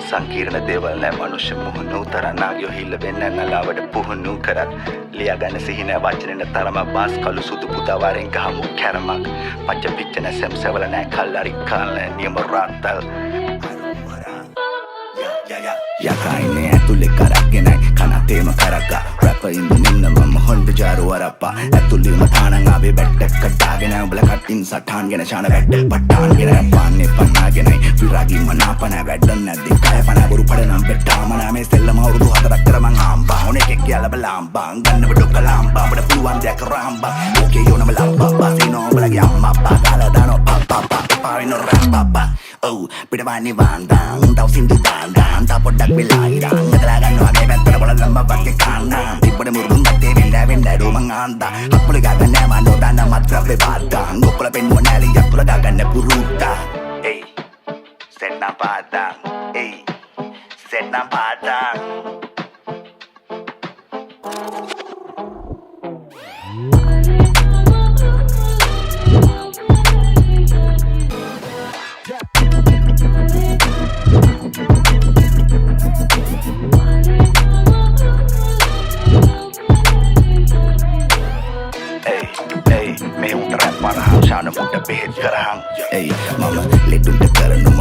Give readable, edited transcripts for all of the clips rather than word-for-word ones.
සංකීර්ණ දේවල් නෑ මනුෂ්‍ය මුහුණු තරනාගයෝ හිල්ල වෙන්න නලාවට පුහුණු කරත් ලියාගන්න සිහින වචනෙන තරම බාස් කළු සුදු පුතාවරෙන් ගහමු කැරමක් පච්ච පිච්චන සැම්සවල නෑ කල්ලාරි කාල නියම රාත්තල් යකයිනේ ඇතුලේ කරක්ගෙනයි කනතේම කරක්ගා රැපර් ඉන්දුනින්න මම හොන්ඩ ජාරු වරප්පා ඇතුලේම තානං ආවේ බැට්ටක් කටාගෙන උඹල කටින් සටහන්ගෙන ශාන බැට්ටල් පට්ටාන්ගෙන පාන්නේ පන්නාගෙනයි විරාගී මනාපන වැඩන් නැද්දි කය පන වරු පඩනම් බෙට්ටාම නාමේ සෙල්ලම අවුරුදු 4ක් කර මං ආම්බා ඕනේ කෙක් කියලා බලාම්බා ගන්නව ඩොක්ක ලාම්බා උඹට පුළුවන් දෙයක් රාම්බා ඕකේ යෝනම ලාම්බා බාසිනෝ උඹලගේ අම්මා අප්පා කාලා දානෝ පප්පා පාවිනෝ රැප්පා oh පිටවන්නේ වන්දා උන්ටව සින්දු දාන්දා තා පොඩ්ඩක් වෙලා ඉරන් නදලා ගන්නවා ගේ පැත්තට බලන්න වගේ කාන්නා තිබ්බඩ මුරුදුන් නැත්තේ වෙන්න ඩෝ මං ආන්දා අපල ගන්න නෑ මනෝ දාන මත්‍රපේ පාදා ඔක්කොල පෙන්නුව නැලි යතුල ගන්න පුරුද්දා hey set na pada hey set na pada Shana muda behet karang hey mama ledun de karanu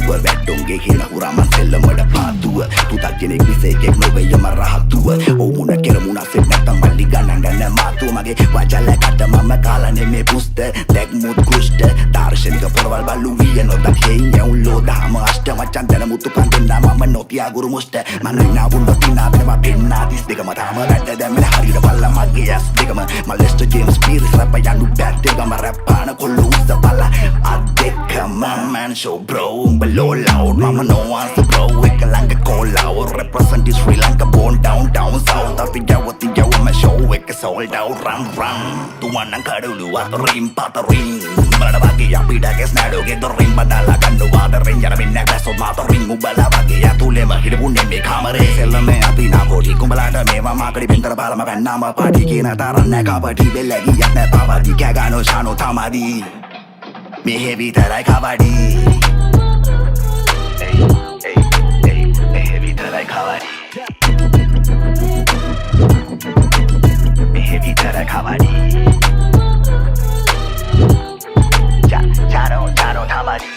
satuwa වැට්ටොන්ගේ හින හුරාමන් සෙල්ලමඩ පාතුව පුතක් කෙනෙක් විසේකෙක් නොවේ යම රහතුව ඕමුණ කෙරමුණ සෙත් නැත්තම් මල්ලි ගණන් ගන්න මාතුව මගේ වචලකට මම කාලනේ මේ පුස්ත දැක්මුත් කුෂ්ට දාර්ශනික පොරවල් බලු විය නොදක් හේන් යවුල්ලෝ දාම අෂ්ට මචන් දැන මුතු පන්දෙන්නා මම නොතියා ගුරු මුෂ්ට මම නා වුණා තිනා වෙනවා පෙන්නා 32ම තාම වැඩ දැම්මල හරියට බල්ලා මගේ යස් දෙකම මලෙස්ටර් ජේම්ස් පීරිස් රැප් යනු බැට් දෙකම රැප් පාන කොල්ලු උස්ස බලා අදෙකම man show bro below loud mama no wants to blow එක ළඟ call out represent Sri Lanka born down south අතිජවතිජව my show එක sold out run තුවන්නන් කඩුළු අතරින් පතරින් බලන වගේ අපිට ගැස් නඩෝගේ දොරින් බදලා ගන්නවා දරින් යන වෙන්නේ ගැසොත් මාතරින් උඹලා වගේ යතුලෙම හිටපුන්නේ මේ කාමරේ සෙල්ලමේ අපි නාගෝටි කුඹලාට මේවා මාකඩි පෙන්තර පාලම ගන්නාම පාටි කියන තරම් නැ කපටි බෙල්ල ගියක් නැ පාවදි කෑගනෝ ශානෝ තමදි me heavy tarai kabadi hey me heavy tarai kabadi me heavy tarai kabadi charo tamadi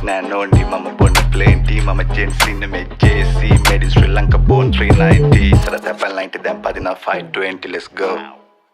nah no ni mama born plenty mama Gen Z me JC made in Sri Lanka born 390 sada tapan line to them 520 let's go